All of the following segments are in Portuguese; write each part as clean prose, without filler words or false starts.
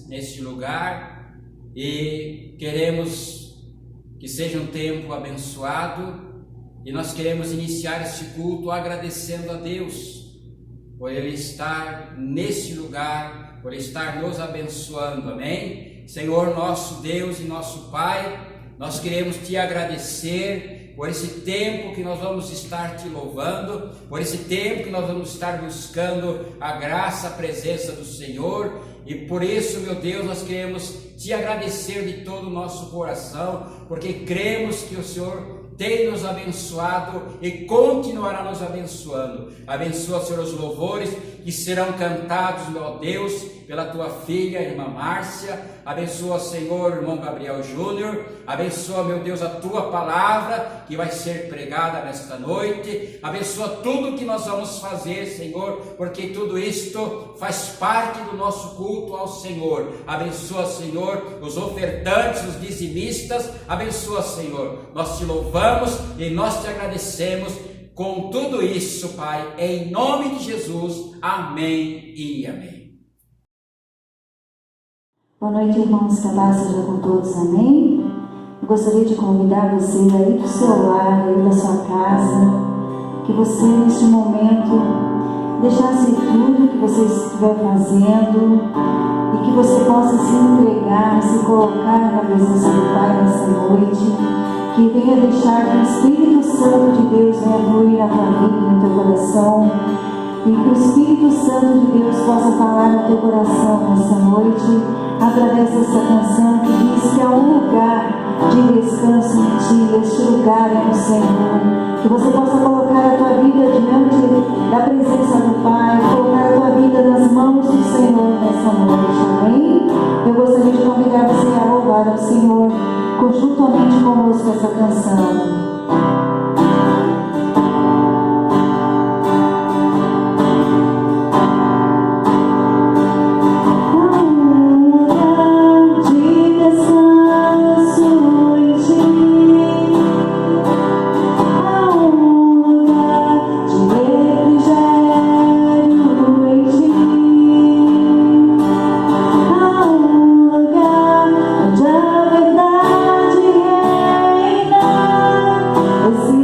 neste lugar e queremos que seja um tempo abençoado, e nós queremos iniciar este culto agradecendo a Deus por Ele estar neste lugar, por estar nos abençoando, amém? Senhor nosso Deus e nosso Pai, nós queremos Te agradecer por esse tempo que nós vamos estar Te louvando, por esse tempo que nós vamos estar buscando a graça, a presença do Senhor, e por isso, meu Deus, nós queremos Te agradecer de todo o nosso coração, porque cremos que o Senhor tem nos abençoado e continuará nos abençoando. Abençoa, Senhor, os louvores que serão cantados, meu Deus, pela Tua filha, irmã Márcia. Abençoa, Senhor, irmão Gabriel Júnior. Abençoa, meu Deus, a Tua palavra que vai ser pregada nesta noite. Abençoa tudo que nós vamos fazer, Senhor, porque tudo isto faz parte do nosso culto ao Senhor. Abençoa, Senhor, os ofertantes, os dizimistas. Abençoa, Senhor. Nós Te louvamos e nós Te agradecemos com tudo isso, Pai, em nome de Jesus. Amém e amém. Boa noite, irmãos, que a paz seja com todos, amém? Eu gostaria de convidar vocês aí do seu lar, aí da sua casa, que você neste momento deixasse tudo que você estiver fazendo e que você possa se entregar, se colocar na presença do Pai nessa noite, que venha deixar que o Espírito Santo de Deus venha fluir na tua vida, no teu coração, e que o Espírito Santo de Deus possa falar no teu coração nessa noite, através dessa canção que diz que há um lugar de descanso em Ti, este lugar é no Senhor. Que você possa colocar a tua vida diante da presença do Pai, colocar a tua vida nas mãos do Senhor nessa noite, amém? Eu gostaria de convidar você a louvar ao Senhor conjuntamente conosco essa canção. Esse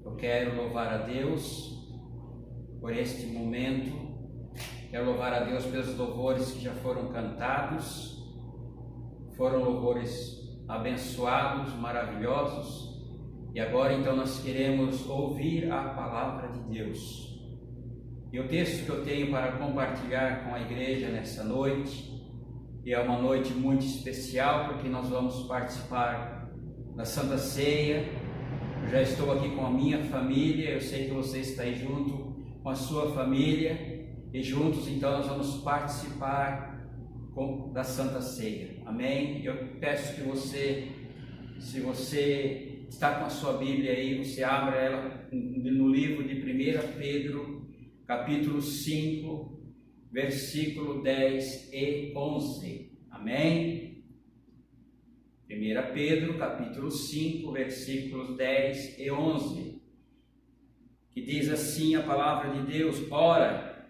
Eu quero louvar a Deus por este momento, quero louvar a Deus pelos louvores que já foram cantados, foram louvores abençoados, maravilhosos, e agora então nós queremos ouvir a palavra de Deus. E o texto que eu tenho para compartilhar com a igreja nessa noite, e é uma noite muito especial porque nós vamos participar da Santa Ceia. Eu já estou aqui com a minha família, eu sei que você está aí junto com a sua família, e juntos então nós vamos participar da Santa Ceia. Amém? Eu peço que você, se você está com a sua Bíblia aí, você abra ela no livro de 1 Pedro, capítulo 5, versículo 10 e 11. Amém? 1 Pedro, capítulo 5, versículos 10 e 11. Que diz assim a palavra de Deus: Ora,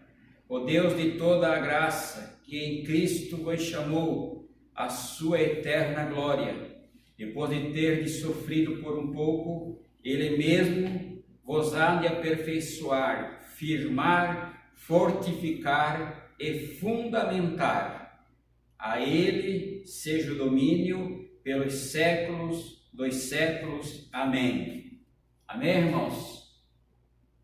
o Deus de toda a graça, que em Cristo vos chamou à sua eterna glória, depois de ter sofrido por um pouco, Ele mesmo vos há de aperfeiçoar, firmar, fortificar e fundamentar. A Ele seja o domínio pelos séculos dos séculos. Amém. Amém, irmãos?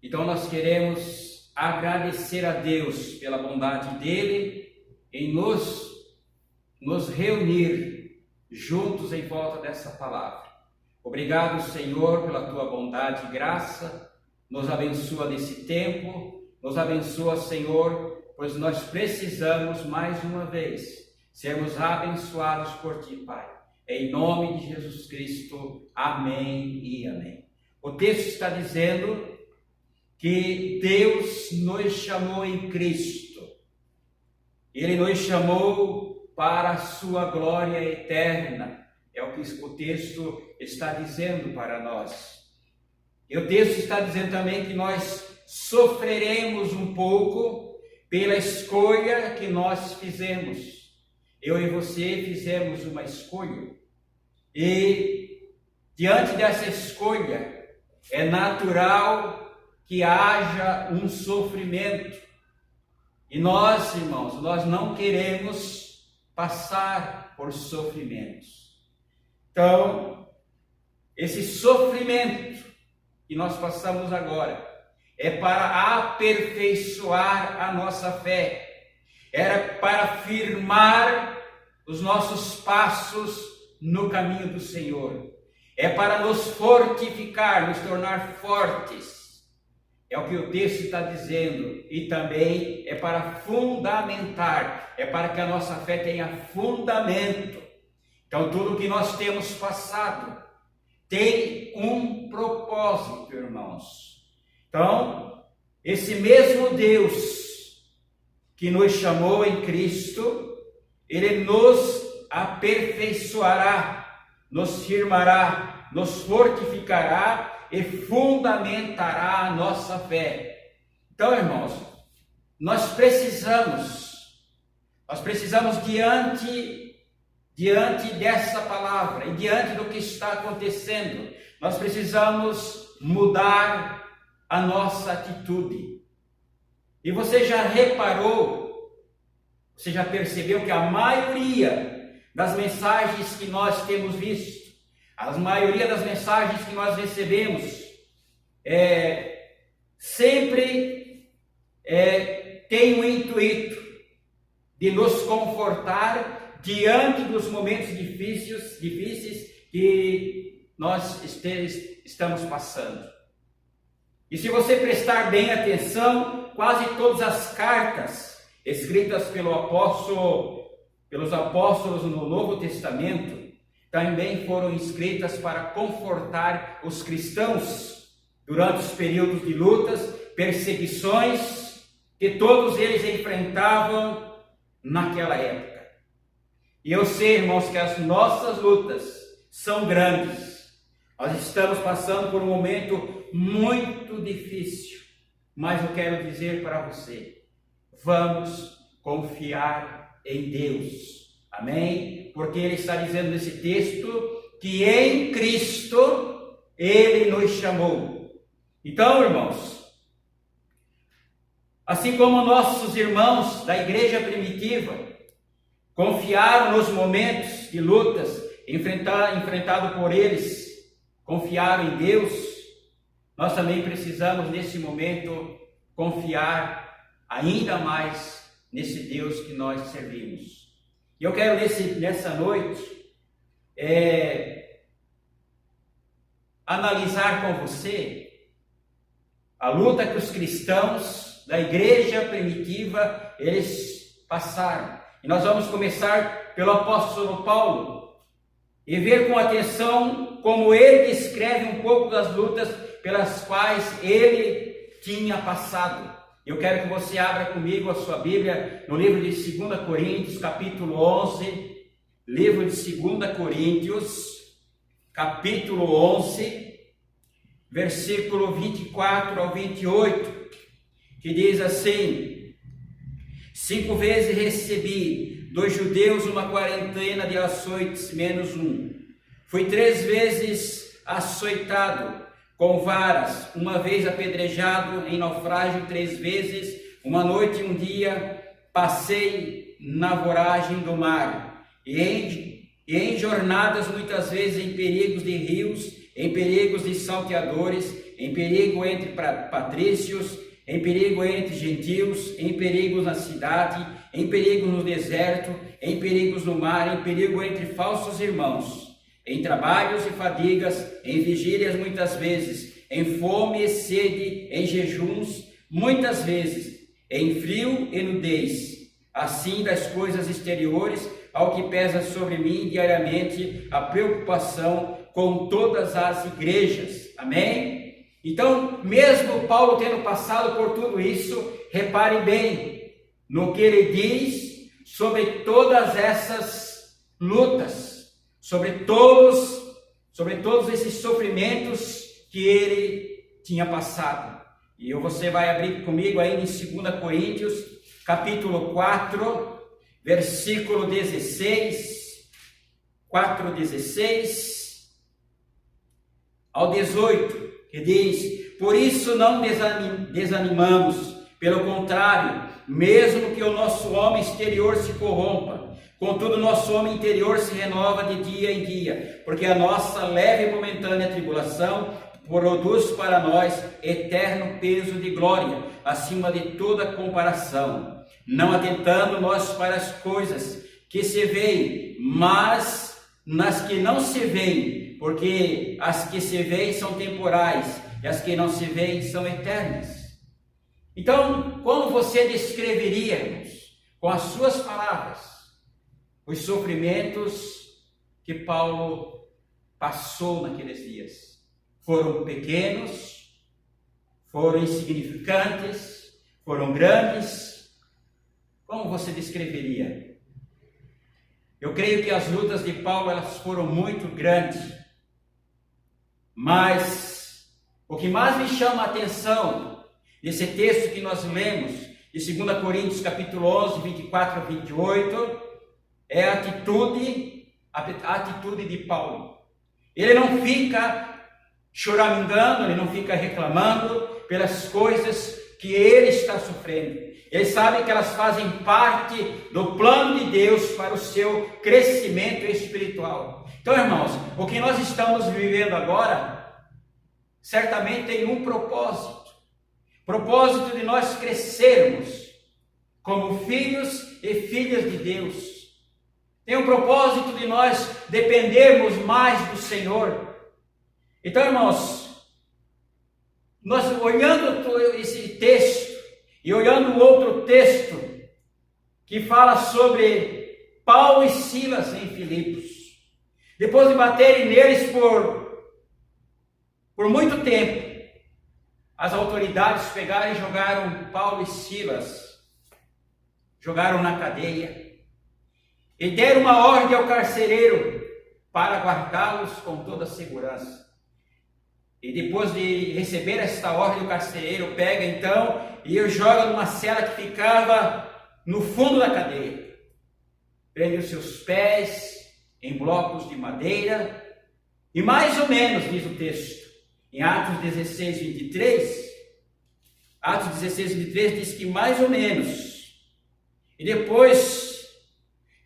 Então nós queremos agradecer a Deus pela bondade dEle em nos reunir juntos em volta dessa palavra. Obrigado, Senhor, pela Tua bondade e graça. Nos abençoa nesse tempo, nos abençoa, Senhor, pois nós precisamos mais uma vez sermos abençoados por Ti, Pai. Em nome de Jesus Cristo, amém e amém. O texto está dizendo que Deus nos chamou em Cristo. Ele nos chamou para a sua glória eterna. É o que o texto está dizendo para nós. E o texto está dizendo também que nós sofreremos um pouco pela escolha que nós fizemos. Eu e você fizemos uma escolha. E diante dessa escolha, é natural que haja um sofrimento. E nós, irmãos, nós não queremos passar por sofrimentos. Então, esse sofrimento que nós passamos agora é para aperfeiçoar a nossa fé, era para firmar os nossos passos no caminho do Senhor, é para nos fortificar, nos tornar fortes, é o que o texto está dizendo, e também é para fundamentar, é para que a nossa fé tenha fundamento. Então tudo que nós temos passado tem um propósito, irmãos. Então, esse mesmo Deus que nos chamou em Cristo, Ele nos aperfeiçoará, nos firmará, nos fortificará e fundamentará a nossa fé. Então, irmãos, nós precisamos diante dessa palavra e diante do que está acontecendo, nós precisamos mudar a nossa atitude. E você já reparou, você já percebeu que a maioria das mensagens que nós temos visto, a maioria das mensagens que nós recebemos, sempre tem o intuito de nos confortar diante dos momentos difíceis que nós estamos passando. E se você prestar bem atenção, quase todas as cartas escritas pelos apóstolos no Novo Testamento também foram escritas para confortar os cristãos durante os períodos de lutas, perseguições que todos eles enfrentavam naquela época. E eu sei, irmãos, que as nossas lutas são grandes. Nós estamos passando por um momento muito difícil. Mas eu quero dizer para você, vamos confiar em Deus. Amém? Porque Ele está dizendo nesse texto que em Cristo Ele nos chamou. Então, irmãos, assim como nossos irmãos da igreja primitiva confiaram nos momentos de lutas enfrentado por eles, confiaram em Deus, nós também precisamos nesse momento confiar ainda mais nesse Deus que nós servimos. E eu quero nessa noite analisar com você a luta que os cristãos da igreja primitiva eles passaram. E nós vamos começar pelo apóstolo Paulo e ver com atenção como ele descreve um pouco das lutas pelas quais ele tinha passado. Eu quero que você abra comigo a sua Bíblia no livro de 2 Coríntios, capítulo 11, livro de 2 Coríntios, capítulo 11, versículo 24 ao 28, que diz assim: 5 vezes recebi dos judeus uma quarentena de açoites menos um. Fui 3 vezes açoitado com varas, uma vez apedrejado em naufrágio 3 vezes, uma noite e um dia passei na voragem do mar, e em jornadas muitas vezes em perigos de rios, em perigos de salteadores, em perigo entre patrícios, em perigo entre gentios, em perigos na cidade, em perigo no deserto, em perigos no mar, em perigo entre falsos irmãos, em trabalhos e fadigas, em vigílias muitas vezes, em fome e sede, em jejuns muitas vezes, em frio e nudez, assim das coisas exteriores, ao que pesa sobre mim diariamente a preocupação com todas as igrejas. Amém? Então, mesmo Paulo tendo passado por tudo isso, repare bem no que ele diz sobre todas essas lutas, sobre todos esses sofrimentos que ele tinha passado. E você vai abrir comigo ainda em 2 Coríntios, capítulo 4, versículo 16, 4:16 ao 18, que diz: por isso não desanimamos, pelo contrário, mesmo que o nosso homem exterior se corrompa, contudo nosso homem interior se renova de dia em dia, porque a nossa leve e momentânea tribulação produz para nós eterno peso de glória, acima de toda comparação, não atentando nós para as coisas que se veem, mas nas que não se veem, porque as que se veem são temporais, e as que não se veem são eternas. Então, como você descreveria, irmãos, com as suas palavras, os sofrimentos que Paulo passou naqueles dias? Foram pequenos, foram insignificantes, foram grandes? Como você descreveria? Eu creio que as lutas de Paulo elas foram muito grandes, mas o que mais me chama a atenção nesse texto que nós lemos, de 2 Coríntios capítulo 11, 24 a 28, é a atitude de Paulo. Ele não fica choramingando, ele não fica reclamando pelas coisas que ele está sofrendo. Ele sabe que elas fazem parte do plano de Deus para o seu crescimento espiritual. Então, irmãos, o que nós estamos vivendo agora, certamente tem um propósito de nós crescermos como filhos e filhas de Deus. Tem um propósito de nós dependermos mais do Senhor. Então, irmãos, nós olhando esse texto e olhando o outro texto que fala sobre Paulo e Silas em Filipos, depois de baterem neles por muito tempo, as autoridades pegaram e jogaram Paulo e Silas, jogaram na cadeia, e deram uma ordem ao carcereiro para guardá-los com toda segurança. E depois de receber esta ordem, o carcereiro pega então e o joga numa cela que ficava no fundo da cadeia. Prende os seus pés em blocos de madeira e mais ou menos, diz o texto, em Atos 16, 23, Atos 16, 23 diz que mais ou menos, e depois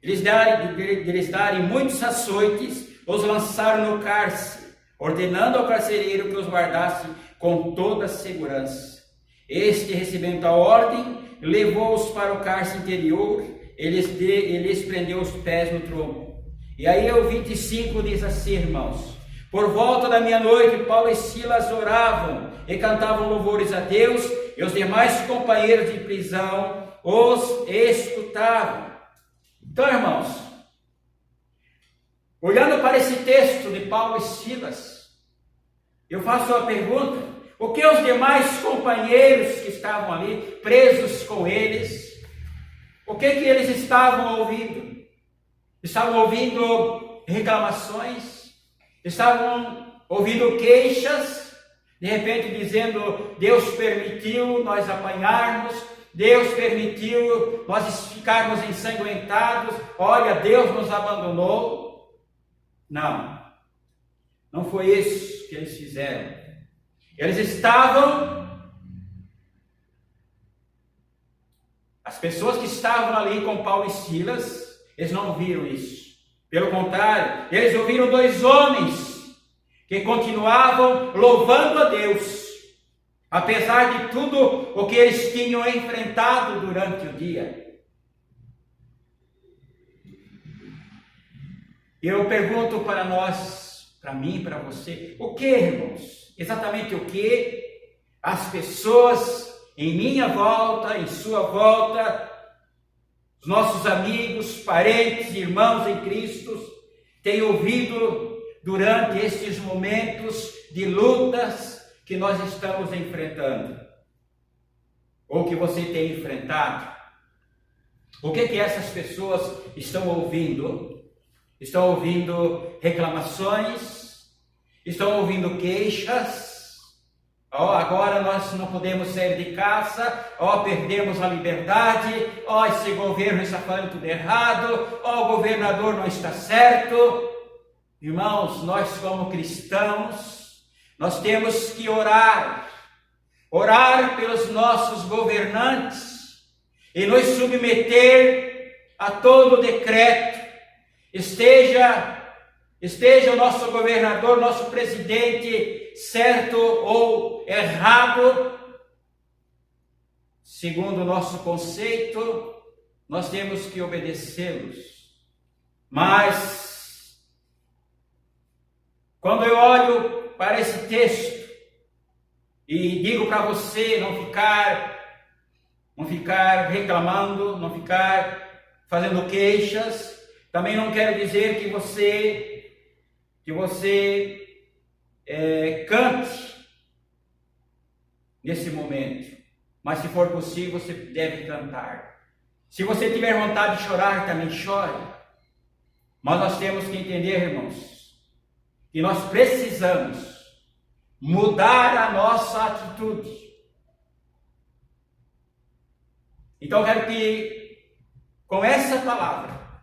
eles darem muitos açoites, os lançaram no cárcere, ordenando ao carcereiro que os guardasse com toda a segurança. Este, recebendo a ordem, levou-os para o cárcere interior, eles prendeu os pés no tronco. E aí o 25 diz assim, irmãos: por volta da meia-noite, Paulo e Silas oravam e cantavam louvores a Deus, e os demais companheiros de prisão os escutavam. Então, irmãos, olhando para esse texto de Paulo e Silas, eu faço uma pergunta: o que os demais companheiros que estavam ali, presos com eles, o que eles estavam ouvindo? Estavam ouvindo reclamações, estavam ouvindo queixas, de repente dizendo: Deus permitiu nós apanharmos, Deus permitiu nós ficarmos ensanguentados, olha, Deus nos abandonou. Não, não foi isso que eles fizeram. Eles estavam, as pessoas que estavam ali com Paulo e Silas, eles não viram isso. Pelo contrário, eles ouviram dois homens que continuavam louvando a Deus, apesar de tudo o que eles tinham enfrentado durante o dia. Eu pergunto para nós, para mim, para você, o que, irmãos? Exatamente o que as pessoas em minha volta, em sua volta, os nossos amigos, parentes, irmãos em Cristo, têm ouvido durante estes momentos de lutas que nós estamos enfrentando, ou que você tem enfrentado? O que essas pessoas estão ouvindo? Estão ouvindo reclamações? Estão ouvindo queixas? Agora nós não podemos sair de casa, perdemos a liberdade, esse governo está fazendo tudo errado, o governador não está certo. Irmãos, nós como cristãos, nós temos que orar pelos nossos governantes e nos submeter a todo decreto, esteja o nosso governador, nosso presidente, certo ou errado, segundo o nosso conceito, nós temos que obedecê-los. Mas, quando eu olho para esse texto e digo para você não ficar reclamando, não ficar fazendo queixas, também não quero dizer que você cante nesse momento, mas se for possível, você deve cantar. Se você tiver vontade de chorar, também chore. Mas nós temos que entender, irmãos, que nós precisamos mudar a nossa atitude. Então, eu quero que, com essa palavra,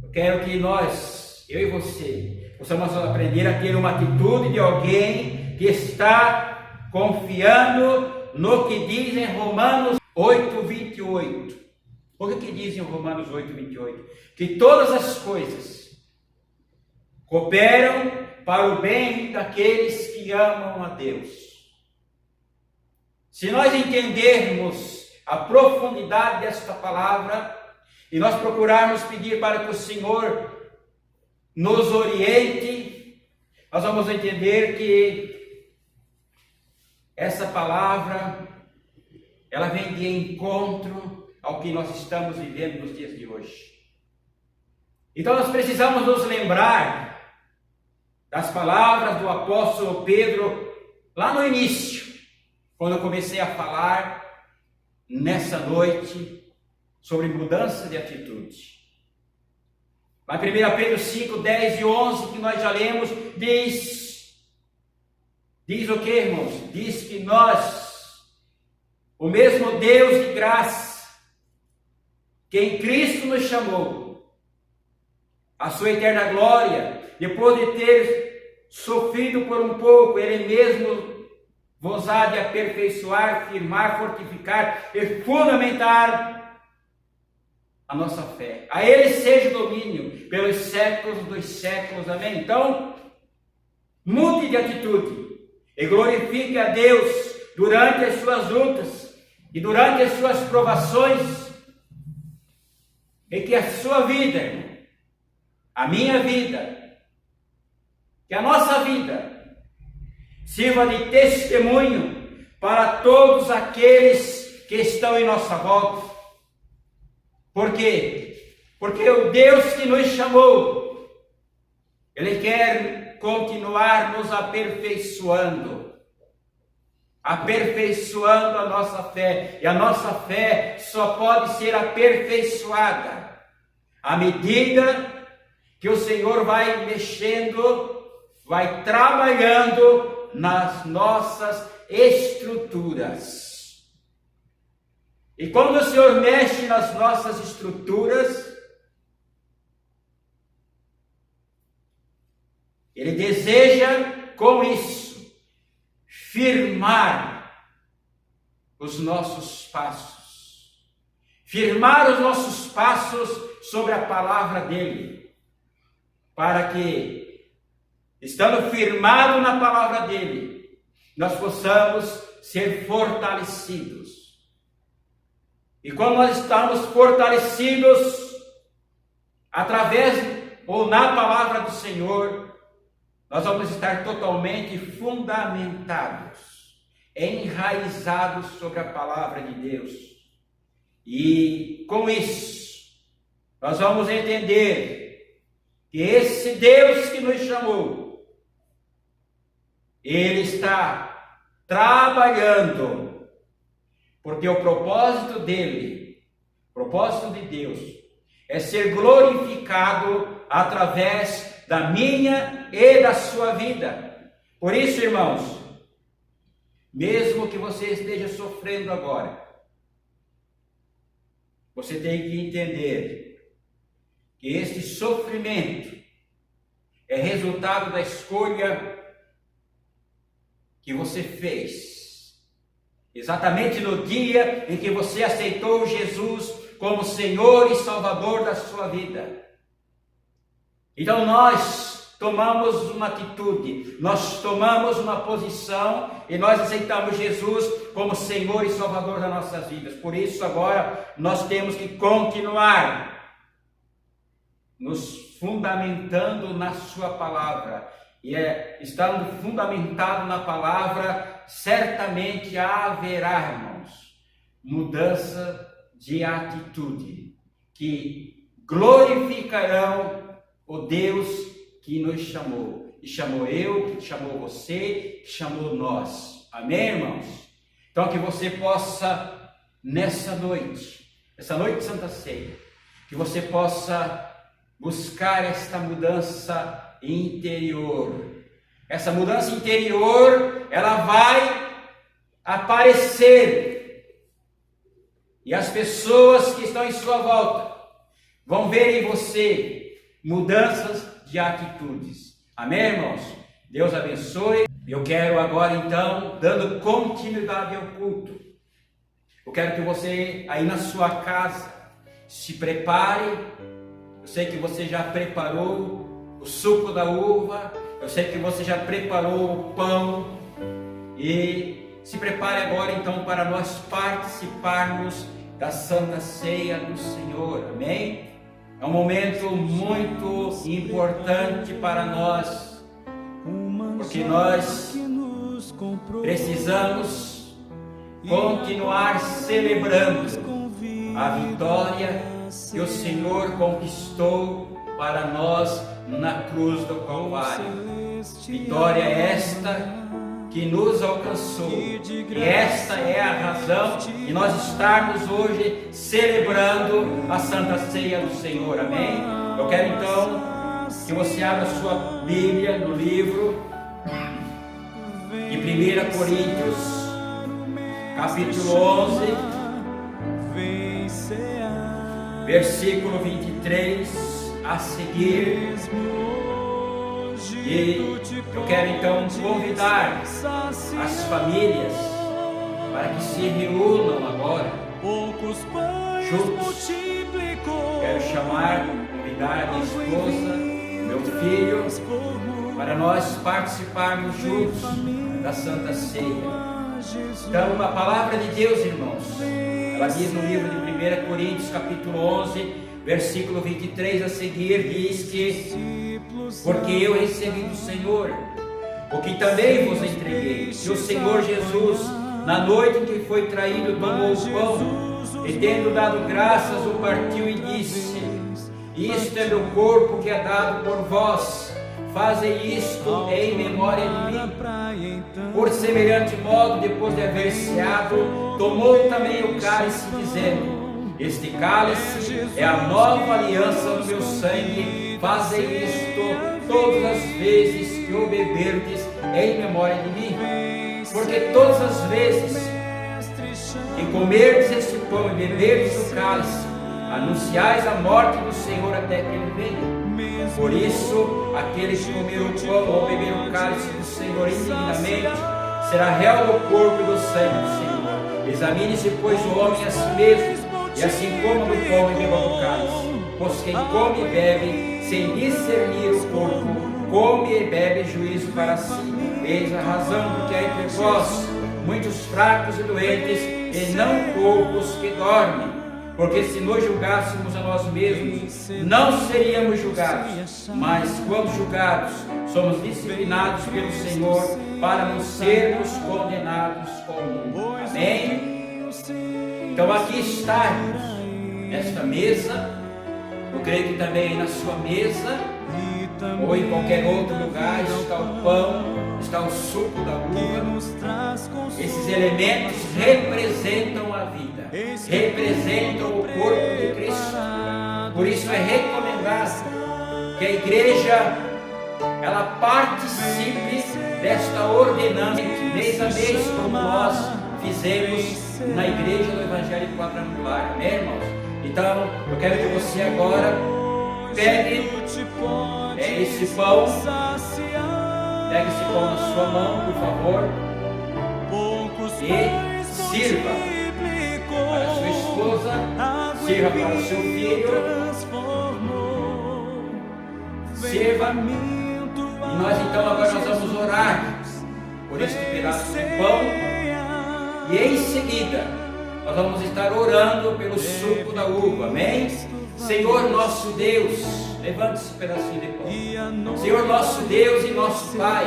eu quero que nós, eu e você, possamos aprender a ter uma atitude de alguém que está confiando no que diz em Romanos 8, 28. O que diz em Romanos 8, 28? Que todas as coisas cooperam para o bem daqueles que amam a Deus. Se nós entendermos a profundidade desta palavra e nós procurarmos pedir para que o Senhor nos oriente, nós vamos entender que essa palavra, ela vem de encontro ao que nós estamos vivendo nos dias de hoje. Então nós precisamos nos lembrar das palavras do apóstolo Pedro lá no início, quando eu comecei a falar nessa noite sobre mudança de atitude. Lá em 1 Pedro 5, 10 e 11, que nós já lemos, diz o que, irmãos? Diz que nós, o mesmo Deus de graça, que em Cristo nos chamou, a sua eterna glória, depois de ter sofrido por um pouco, Ele mesmo vos há de aperfeiçoar, firmar, fortificar e fundamentar a nossa fé. A Ele seja o domínio pelos séculos dos séculos. Amém? Então, mude de atitude e glorifique a Deus durante as suas lutas e durante as suas provações, e que a sua vida, irmão, a minha vida, que a nossa vida sirva de testemunho para todos aqueles que estão em nossa volta. Por quê? Porque o Deus que nos chamou, Ele quer continuar nos aperfeiçoando a nossa fé. E a nossa fé só pode ser aperfeiçoada à medida que o Senhor vai mexendo, vai trabalhando nas nossas estruturas. E quando o Senhor mexe nas nossas estruturas, Ele deseja com isso firmar os nossos passos, firmar os nossos passos sobre a palavra dEle, para que, estando firmado na palavra dEle, nós possamos ser fortalecidos. E quando nós estamos fortalecidos através ou na palavra do Senhor, nós vamos estar totalmente fundamentados, enraizados sobre a palavra de Deus. E com isso, nós vamos entender que esse Deus que nos chamou, Ele está trabalhando, porque o propósito dEle, o propósito de Deus, é ser glorificado através da minha e da sua vida. Por isso, irmãos, mesmo que você esteja sofrendo agora, você tem que entender que este sofrimento é resultado da escolha que você fez, exatamente no dia em que você aceitou Jesus como Senhor e Salvador da sua vida. Então nós tomamos uma atitude, nós tomamos uma posição e nós aceitamos Jesus como Senhor e Salvador das nossas vidas. Por isso agora nós temos que continuar nos fundamentando na sua palavra. E estando fundamentado na palavra, certamente haverá, irmãos, mudança de atitude, que glorificarão o Deus que nos chamou, e chamou eu, que chamou você, que chamou nós. Amém, irmãos? Então que você possa, nessa noite de Santa Ceia, que você possa buscar esta mudança interior. Essa mudança interior, ela vai aparecer, e as pessoas que estão em sua volta vão ver em você mudanças de atitudes. Amém, irmãos? Deus abençoe. Eu quero agora, então, dando continuidade ao culto, eu quero que você, aí na sua casa, se prepare. Eu sei que você já preparou o suco da uva, eu sei que você já preparou o pão, e se prepare agora, então, para nós participarmos da Santa Ceia do Senhor. Amém? É um momento muito importante para nós, porque nós precisamos continuar celebrando a vitória que o Senhor conquistou para nós na cruz do Calvário. Vitória esta que nos alcançou, e esta é a razão de nós estarmos hoje celebrando a Santa Ceia do Senhor. Amém? Eu quero então que você abra sua Bíblia no livro de 1 Coríntios, capítulo 11, versículo 23 a seguir. E eu quero então convidar as famílias para que se reúnam agora juntos. Quero chamar, convidar minha esposa, meu filho, para nós participarmos juntos da Santa Ceia. Então, a palavra de Deus, irmãos, ela diz no livro de 1 Coríntios, capítulo 11, versículo 23 a seguir, diz que: porque eu recebi do Senhor o que também vos entreguei, que o Senhor Jesus, na noite em que foi traído, tomou o pão, e tendo dado graças, o partiu e disse: isto é meu corpo que é dado por vós, fazei isto em memória de mim. Por semelhante modo, depois de haver ceado, tomou também o cálice, dizendo: este cálice é a nova aliança no meu sangue, fazei isto todas as vezes que o beberdes em memória de mim. Porque todas as vezes que comerdes este pão e beberdes o cálice, anunciais a morte do Senhor até que Ele venha. Por isso, aquele que comer o pão ou beber o cálice do Senhor indignamente será réu do corpo e do sangue do Senhor. Examine-se, pois, o homem a si mesmo, e assim coma do pão e beba do cálice. Pois quem come e bebe sem discernir o corpo, come e bebe juízo para si. Eis a razão porque há entre vós muitos fracos e doentes, e não poucos que dormem. Porque se nos julgássemos a nós mesmos, não seríamos julgados, mas quando julgados, somos disciplinados pelo Senhor para não sermos condenados com o mundo. Amém? Então aqui está, nesta mesa, eu creio que também na sua mesa, ou em qualquer outro lugar, está o pão, está o suco da uva. Esses elementos representam a vida, representam o corpo de Cristo. Por isso é recomendado que a igreja ela participe desta ordenança mês a mês, como nós fizemos na igreja do Evangelho Quadrangular. Amém, irmãos? Então eu quero que você agora pegue esse pão, pegue esse pão na sua mão, por favor, e sirva para a sua esposa, sirva para o seu filho, sirva. E nós então agora nós vamos orar por este pedaço de pão, e em seguida nós vamos estar orando pelo suco da uva. Amém? Senhor nosso Deus, levante esse pedacinho de pão. Senhor nosso Deus e nosso Pai,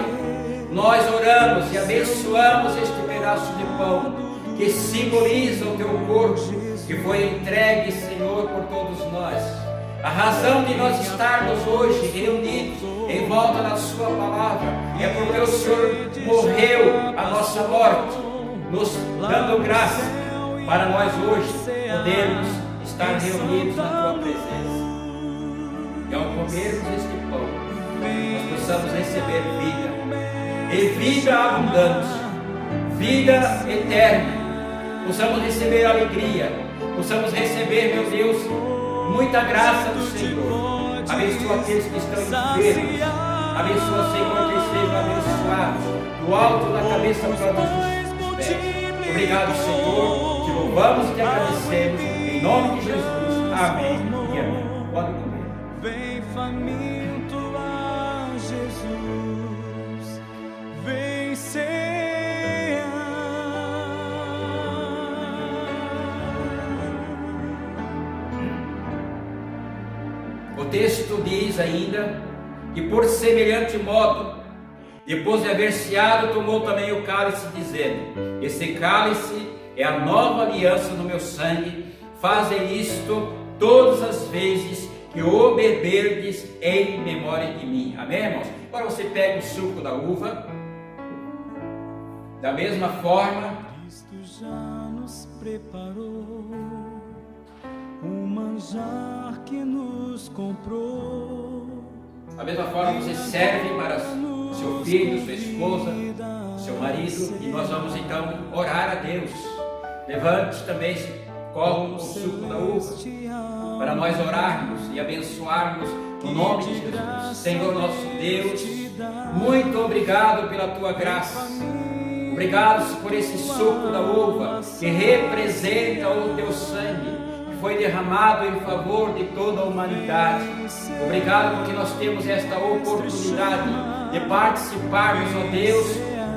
nós oramos e abençoamos este pedaço de pão que simboliza o teu corpo que foi entregue, Senhor, por todos nós. A razão de nós estarmos hoje reunidos em volta da sua palavra é porque o Senhor morreu a nossa morte, nos dando graça para nós hoje podermos estar reunidos na tua presença. E ao comermos este pão, nós possamos receber vida, e vida abundante, vida eterna. Possamos receber alegria, possamos receber, meu Deus, muita graça do Senhor. Abençoa aqueles que estão enfermos, abençoa, Senhor, que estejam abençoados, do alto da cabeça para os pés. Obrigado, Senhor, te louvamos e te agradecemos, em nome de Jesus. Amém e amém. Pode comer. Vem faminto a Jesus, vem ceia. O texto diz ainda que por semelhante modo, depois de haver ceado, tomou também o cálice, dizendo: esse cálice é a nova aliança no meu sangue, fazem isto todas as vezes que o beberdes em memória de mim. Amém, irmãos? Agora você pega o suco da uva, da mesma forma. Cristo já nos preparou um manjar que nos comprou. Da mesma forma você serve para seu filho, sua esposa, seu marido, e nós vamos então orar a Deus. Levante também esse copo com o suco da uva, para nós orarmos e abençoarmos no nome de Jesus. Senhor nosso Deus Muito obrigado pela tua graça. Obrigado por esse suco da uva que representa o teu sangue, que foi derramado em favor de toda a humanidade. Obrigado porque nós temos esta oportunidade de participarmos, ó Deus,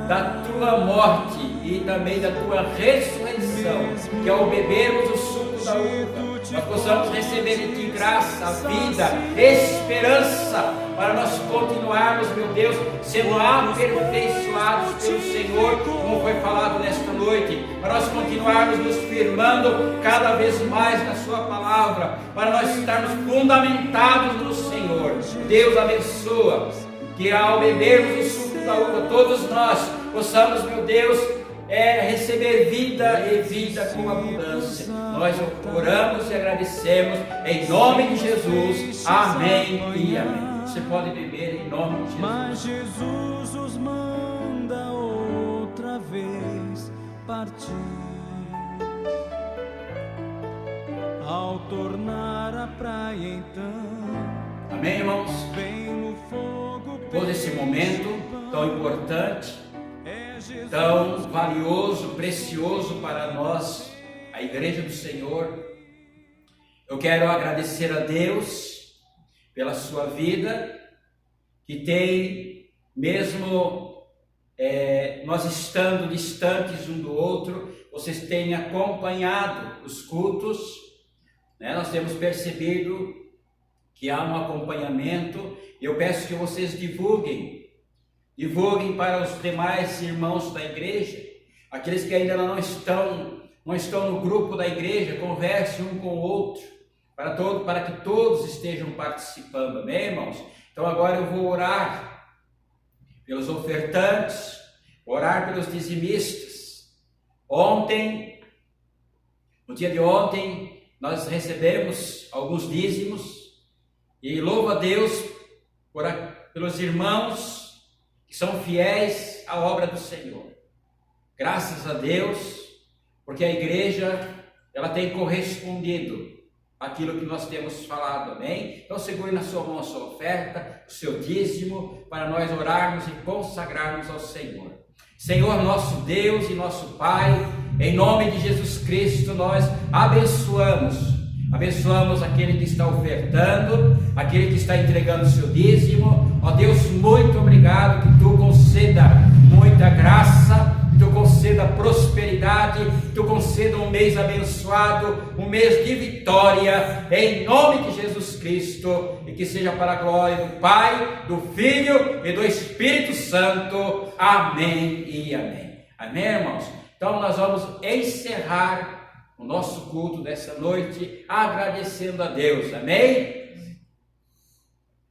da tua morte e também da tua ressurreição, que ao bebermos o suco da uva, nós possamos receber de ti graça, vida, esperança, para nós continuarmos, meu Deus, sendo aperfeiçoados pelo Senhor, como foi falado nesta noite, para nós continuarmos nos firmando cada vez mais na sua palavra, para nós estarmos fundamentados no Senhor. Deus abençoa, que ao bebermos o suco da uva, todos nós possamos, meu Deus, receber vida e vida com abundância. Nós oramos e agradecemos em nome de Jesus. Amém e amém. Você pode beber em nome de Jesus. Mas Jesus os manda outra vez partir. Ao tornar a praia então, amém, irmãos? vem no fogo Todo esse momento tão importante, tão valioso, precioso para nós, a Igreja do Senhor. Eu quero agradecer a Deus pela sua vida, que tem, mesmo nós estando distantes um do outro, vocês têm acompanhado os cultos, né? Nós temos percebido que há um acompanhamento. Eu peço que vocês divulguem para os demais irmãos da igreja, aqueles que ainda não estão no grupo da igreja, conversem um com o outro, para que todos estejam participando, amém, irmãos? Então agora eu vou orar pelos ofertantes, orar pelos dizimistas. No dia de ontem, nós recebemos alguns dízimos, e louvo a Deus pelos irmãos que são fiéis à obra do Senhor. Graças a Deus, porque a igreja, ela tem correspondido aquilo que nós temos falado, amém? Então segure na sua mão a sua oferta, o seu dízimo, para nós orarmos e consagrarmos ao Senhor. Senhor, nosso Deus e nosso Pai, em nome de Jesus Cristo, nós abençoamos aquele que está ofertando, aquele que está entregando o seu dízimo. Ó Deus, muito obrigado, que tu conceda muita graça, que tu conceda prosperidade, que tu conceda um mês abençoado, um mês de vitória, em nome de Jesus Cristo, e que seja para a glória do Pai, do Filho e do Espírito Santo. Amém e amém. Amém, irmãos? Então nós vamos encerrar o nosso culto dessa noite agradecendo a Deus, amém?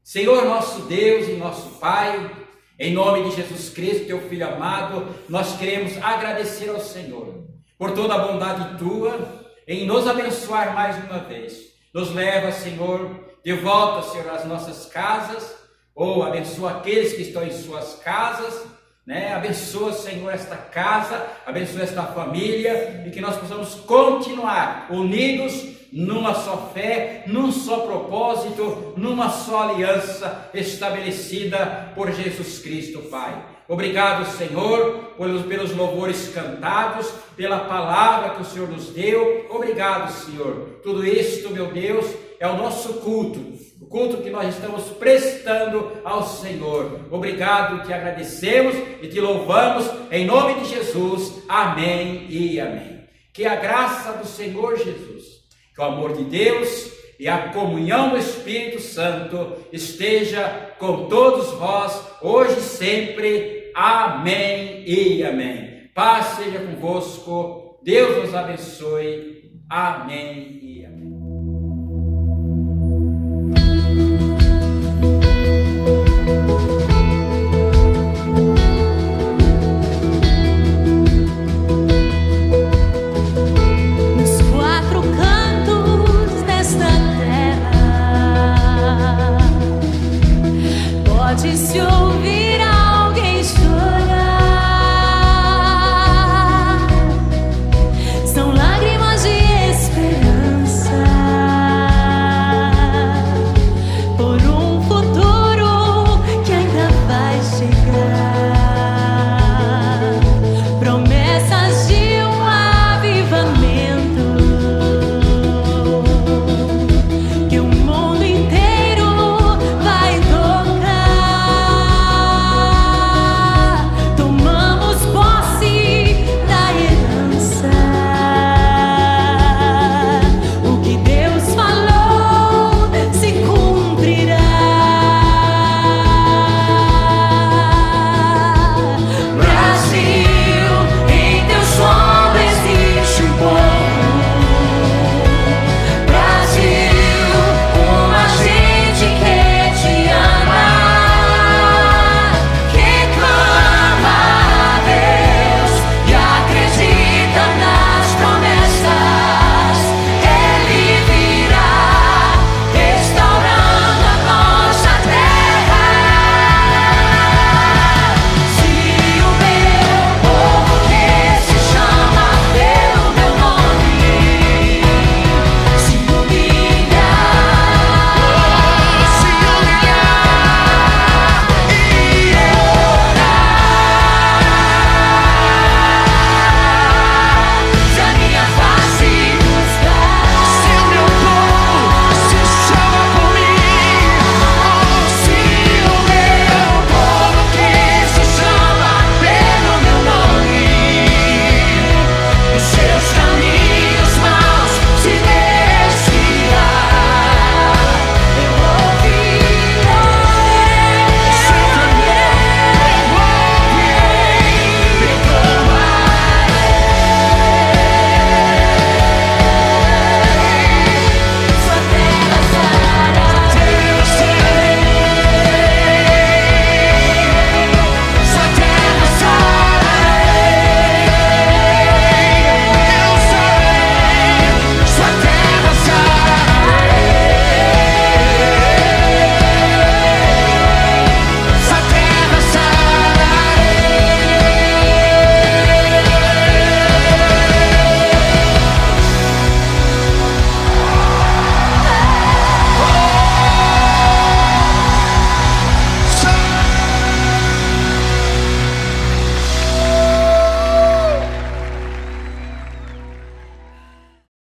Senhor nosso Deus e nosso Pai, em nome de Jesus Cristo, teu Filho amado, nós queremos agradecer ao Senhor por toda a bondade tua em nos abençoar mais uma vez. Nos leva, Senhor, de volta, Senhor, às nossas casas, ou abençoa aqueles que estão em suas casas, né? Abençoa, Senhor, esta casa, abençoa esta família, e que nós possamos continuar unidos numa só fé, num só propósito, numa só aliança estabelecida por Jesus Cristo, Pai. Obrigado, Senhor, pelos louvores cantados, pela palavra que o Senhor nos deu. Obrigado, Senhor. Tudo isto, meu Deus, é o nosso culto, o culto que nós estamos prestando ao Senhor. Obrigado, te agradecemos e te louvamos em nome de Jesus. Amém e amém. Que a graça do Senhor Jesus, que o amor de Deus e a comunhão do Espírito Santo esteja com todos vós, hoje e sempre. Amém e amém. Paz seja convosco. Deus nos abençoe. Amém.